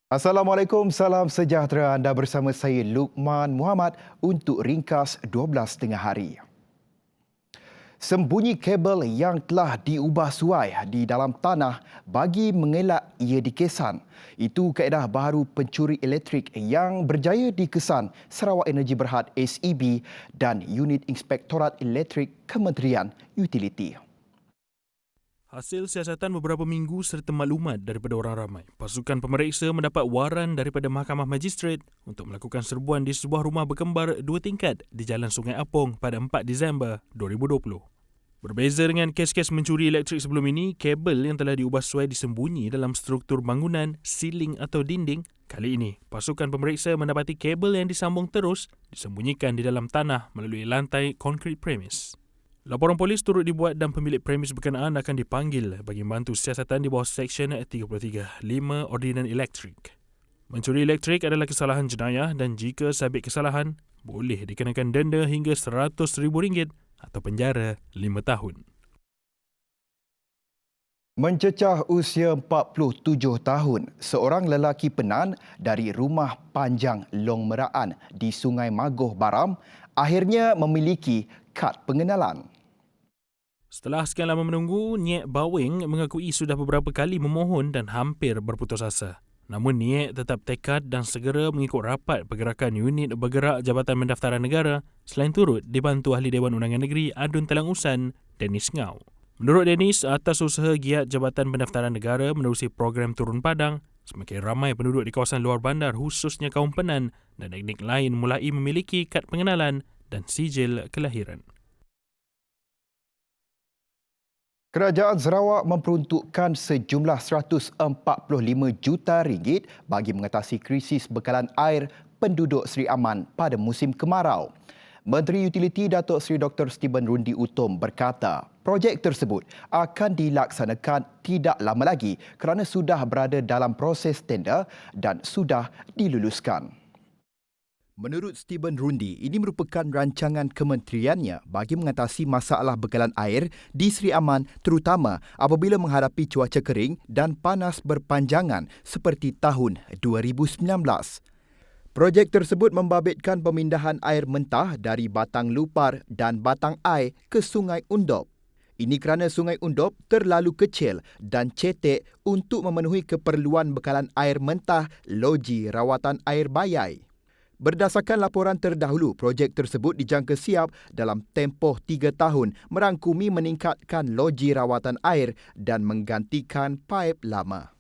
Assalamualaikum, salam sejahtera. Anda bersama saya Luqman Muhammad untuk ringkas 12 tengah hari. Sembunyi kabel yang telah diubah suai di dalam tanah bagi mengelak ia dikesan. Itu kaedah baru pencuri elektrik yang berjaya dikesan Sarawak Energi Berhad SEB dan Unit Inspektorat Elektrik Kementerian Utiliti. Hasil siasatan beberapa minggu serta maklumat daripada orang ramai, pasukan pemeriksa mendapat waran daripada Mahkamah Magistrate untuk melakukan serbuan di sebuah rumah berkembar 2 tingkat di Jalan Sungai Apong pada 4 Disember 2020. Berbeza dengan kes-kes mencuri elektrik sebelum ini, kabel yang telah diubah suai disembunyi dalam struktur bangunan, siling atau dinding. Kali ini, pasukan pemeriksa mendapati kabel yang disambung terus disembunyikan di dalam tanah melalui lantai konkrit premis. Laporan polis turut dibuat dan pemilik premis berkenaan akan dipanggil bagi membantu siasatan di bawah Seksyen 33(5) Ordinan Elektrik. Mencuri elektrik adalah kesalahan jenayah dan jika sabit kesalahan, boleh dikenakan denda hingga RM100,000 atau penjara 5 tahun. Mencecah usia 47 tahun, seorang lelaki Penan dari Rumah Panjang Long Meraan di Sungai Magoh Baram akhirnya memiliki kad pengenalan. Setelah sekian lama menunggu, Nyek Bawing mengakui sudah beberapa kali memohon dan hampir berputus asa. Namun Nyek tetap tekad dan segera mengikut rapat pergerakan unit bergerak Jabatan Pendaftaran Negara selain turut dibantu Ahli Dewan Undangan Negeri Adun Telang Usan, Dennis Ngau. Menurut Dennis, atas usaha giat Jabatan Pendaftaran Negara menerusi program Turun Padang, semakin ramai penduduk di kawasan luar bandar khususnya kaum Penan dan etnik lain mulai memiliki kad pengenalan dan sijil kelahiran. Kerajaan Sarawak memperuntukkan sejumlah RM145 juta bagi mengatasi krisis bekalan air penduduk Seri Aman pada musim kemarau. Menteri Utiliti Datuk Seri Dr. Stephen Rundi Utom berkata, projek tersebut akan dilaksanakan tidak lama lagi kerana sudah berada dalam proses tender dan sudah diluluskan. Menurut Stephen Rundi, ini merupakan rancangan kementeriannya bagi mengatasi masalah bekalan air di Seri Aman terutama apabila menghadapi cuaca kering dan panas berpanjangan seperti tahun 2019. Projek tersebut membabitkan pemindahan air mentah dari Batang Lupar dan Batang Ai ke Sungai Undop. Ini kerana Sungai Undop terlalu kecil dan cetek untuk memenuhi keperluan bekalan air mentah loji rawatan air bayai. Berdasarkan laporan terdahulu, projek tersebut dijangka siap dalam tempoh 3 tahun merangkumi meningkatkan loji rawatan air dan menggantikan paip lama.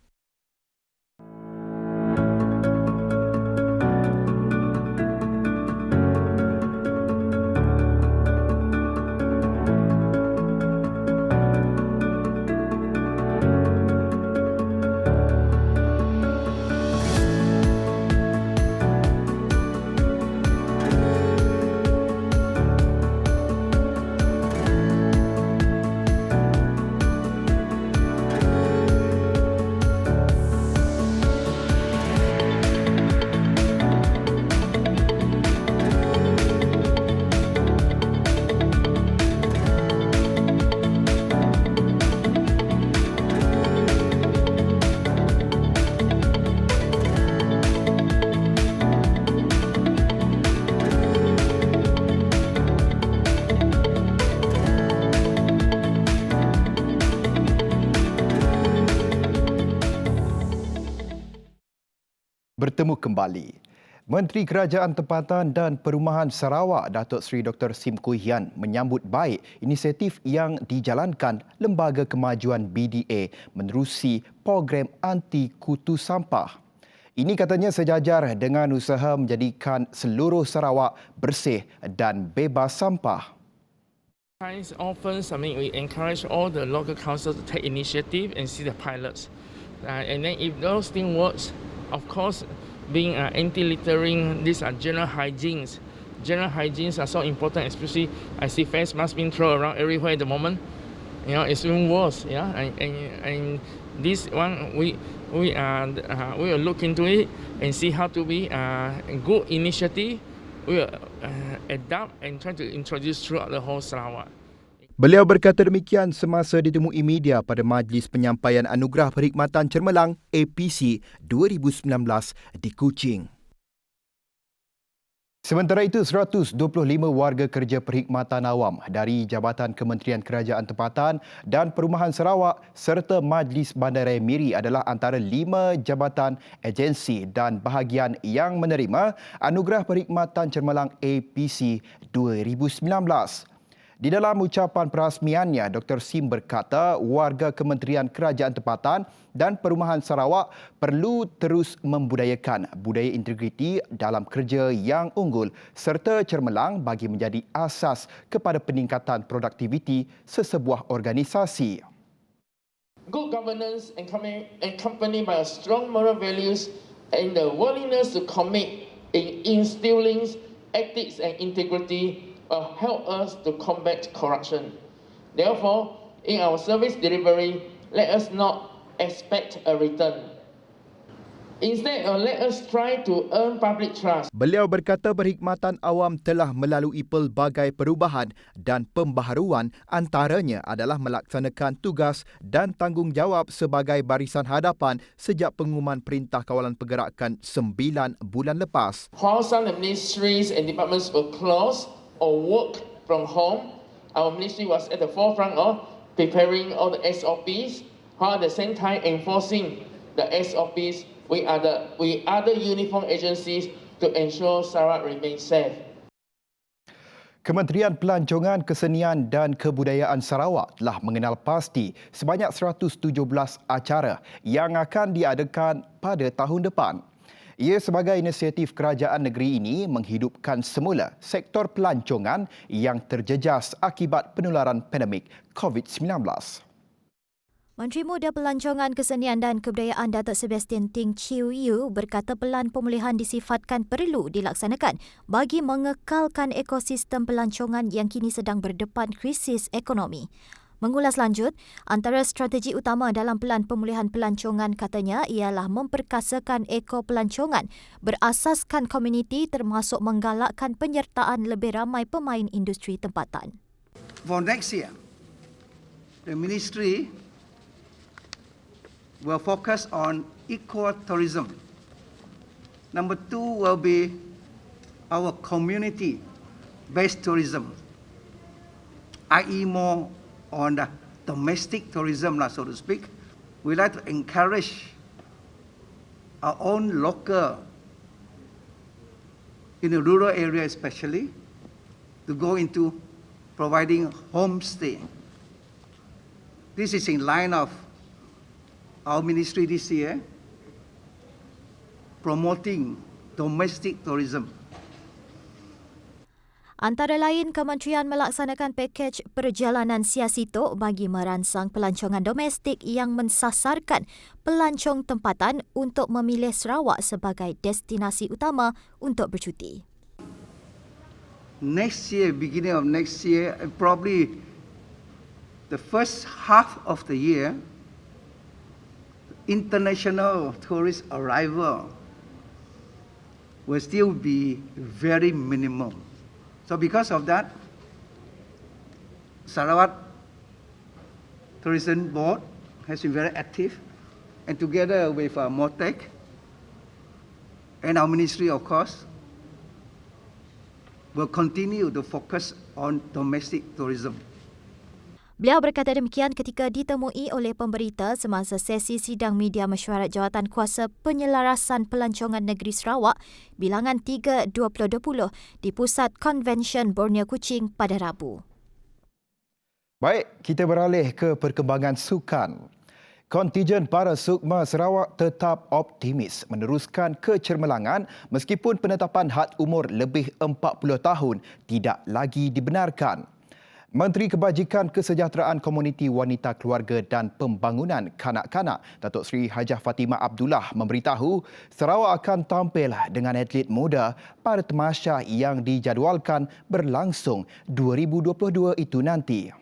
Bertemu kembali. Menteri Kerajaan Tempatan dan Perumahan Sarawak Datuk Seri Dr. Sim Kui Hian menyambut baik inisiatif yang dijalankan Lembaga Kemajuan BDA menerusi program anti kutu sampah. Ini katanya sejajar dengan usaha menjadikan seluruh Sarawak bersih dan bebas sampah. Often, we encourage all the local councils to take initiative and see the pilots. And then if those things works, of course, being anti-littering, these are general hygienes. General hygienes are so important, especially I see face masks being thrown around everywhere at the moment. You know, it's even worse. Yeah, and this one we will look into it and see how to be a good initiative. We will adapt and try to introduce throughout the whole Sarawak. Beliau berkata demikian semasa ditemui media pada Majlis Penyampaian Anugerah Perkhidmatan Cemerlang APC 2019 di Kuching. Sementara itu, 125 warga kerja perkhidmatan awam dari Jabatan Kementerian Kerajaan Tempatan dan Perumahan Sarawak serta Majlis Bandaraya Miri adalah antara 5 jabatan, agensi dan bahagian yang menerima Anugerah Perkhidmatan Cemerlang APC 2019. Di dalam ucapan perasmiannya, Dr. Sim berkata warga Kementerian Kerajaan Tempatan dan Perumahan Sarawak perlu terus membudayakan budaya integriti dalam kerja yang unggul serta cemerlang bagi menjadi asas kepada peningkatan produktiviti sesebuah organisasi. Good governance accompanied by a strong moral values and the willingness to commit in instilling ethics and integrity will help us to combat corruption. Therefore, in our service delivery, let us not expect a return. Instead, let us try to earn public trust. Beliau berkata perkhidmatan awam telah melalui pelbagai perubahan dan pembaharuan, antaranya adalah melaksanakan tugas dan tanggungjawab sebagai barisan hadapan sejak pengumuman Perintah Kawalan Pergerakan 9 bulan lepas. While some ministries and departments were closed or work from home, our ministry was at the forefront of preparing all the SOPs, while at the same time enforcing the SOPs with other uniform agencies to ensure Sarawak remains safe. Kementerian Pelancongan, Kesenian dan Kebudayaan Sarawak telah mengenal pasti sebanyak 117 acara yang akan diadakan pada tahun depan. Ia sebagai inisiatif kerajaan negeri ini menghidupkan semula sektor pelancongan yang terjejas akibat penularan pandemik COVID-19. Menteri Muda Pelancongan, Kesenian dan Kebudayaan Datuk Sebastian Ting Chiu Yu berkata pelan pemulihan disifatkan perlu dilaksanakan bagi mengekalkan ekosistem pelancongan yang kini sedang berdepan krisis ekonomi. Mengulas lanjut, antara strategi utama dalam pelan pemulihan pelancongan katanya ialah memperkasakan ekopelancongan berasaskan komuniti termasuk menggalakkan penyertaan lebih ramai pemain industri tempatan. For next year, the ministry will focus on ecotourism. Number 2 will be our community-based tourism, i.e. more on the domestic tourism, so to speak. We like to encourage our own local, in the rural area especially, to go into providing homestay. This is in line of our ministry this year, promoting domestic tourism. Antara lain, kementerian melaksanakan pakej perjalanan siasito bagi merangsang pelancongan domestik yang mensasarkan pelancong tempatan untuk memilih Sarawak sebagai destinasi utama untuk bercuti. Next year, beginning of next year, probably the first half of the year, international tourist arrival will still be very minimal. So because of that, Sarawak Tourism Board has been very active, and together with MOTEC and our ministry, of course, will continue to focus on domestic tourism. Beliau berkata demikian ketika ditemui oleh pemberita semasa sesi sidang media mesyuarat Jawatan Kuasa Penyelarasan Pelancongan Negeri Sarawak bilangan 3/2020 di Pusat Konvensyen Borneo Kuching pada Rabu. Baik, kita beralih ke perkembangan sukan. Kontijen para sukma Sarawak tetap optimis meneruskan kecermelangan meskipun penetapan had umur lebih 40 tahun tidak lagi dibenarkan. Menteri Kebajikan Kesejahteraan Komuniti Wanita Keluarga dan Pembangunan Kanak-Kanak Datuk Seri Hajah Fatimah Abdullah memberitahu Sarawak akan tampil dengan atlet muda pada tamasya yang dijadualkan berlangsung 2022 itu nanti.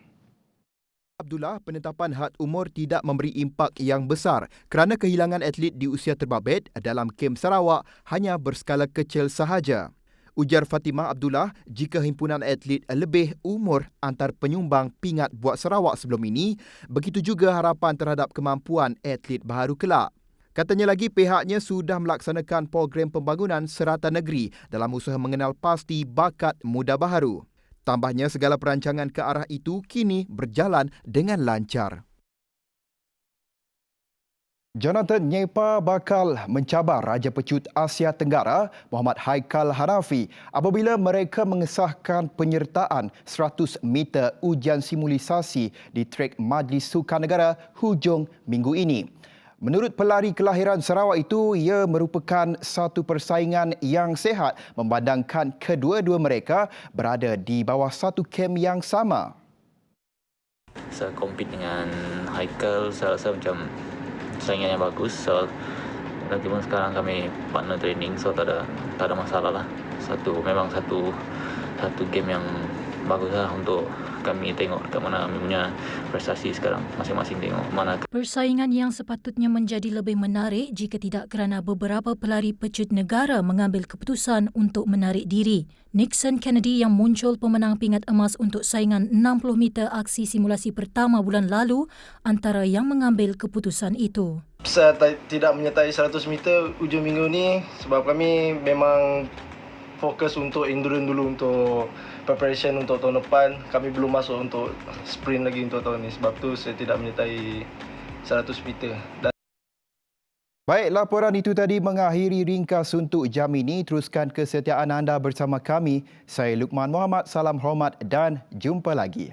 Abdullah, penetapan had umur tidak memberi impak yang besar kerana kehilangan atlet di usia terbabit dalam kem Sarawak hanya berskala kecil sahaja. Ujar Fatimah Abdullah, jika himpunan atlet lebih umur antar penyumbang pingat buat Sarawak sebelum ini, begitu juga harapan terhadap kemampuan atlet baharu kelak. Katanya lagi pihaknya sudah melaksanakan program pembangunan serata negeri dalam usaha mengenal pasti bakat muda baharu. Tambahnya segala perancangan ke arah itu kini berjalan dengan lancar. Jonathan Nyepa bakal mencabar Raja Pecut Asia Tenggara Muhammad Haikal Hanafi apabila mereka mengesahkan penyertaan 100 meter ujian simulisasi di trek Majlis Sukan Negara hujung minggu ini. Menurut pelari kelahiran Sarawak itu, ia merupakan satu persaingan yang sihat memandangkan kedua-dua mereka berada di bawah satu kem yang sama. Saya compete dengan Haikal, saya rasa macam saingan yang bagus. So, lagipun sekarang kami partner training, so tak ada masalah lah. Memang satu game yang bagus lah untuk kami tengok dekat mana kami punya prestasi sekarang. Masing-masing tengok mana. Persaingan yang sepatutnya menjadi lebih menarik jika tidak kerana beberapa pelari pecut negara mengambil keputusan untuk menarik diri. Nixon Kennedy yang muncul pemenang pingat emas untuk saingan 60 meter aksi simulasi pertama bulan lalu antara yang mengambil keputusan itu. Saya tidak menyertai 100 meter hujung minggu ni sebab kami memang fokus untuk endurance dulu untuk preparation untuk tahun depan. Kami belum masuk untuk sprint lagi untuk tahun ini. Sebab tu saya tidak menyertai 100 meter. Baik, laporan itu tadi mengakhiri ringkas untuk jam ini. Teruskan kesetiaan anda bersama kami. Saya Lukman Muhammad, salam hormat dan jumpa lagi.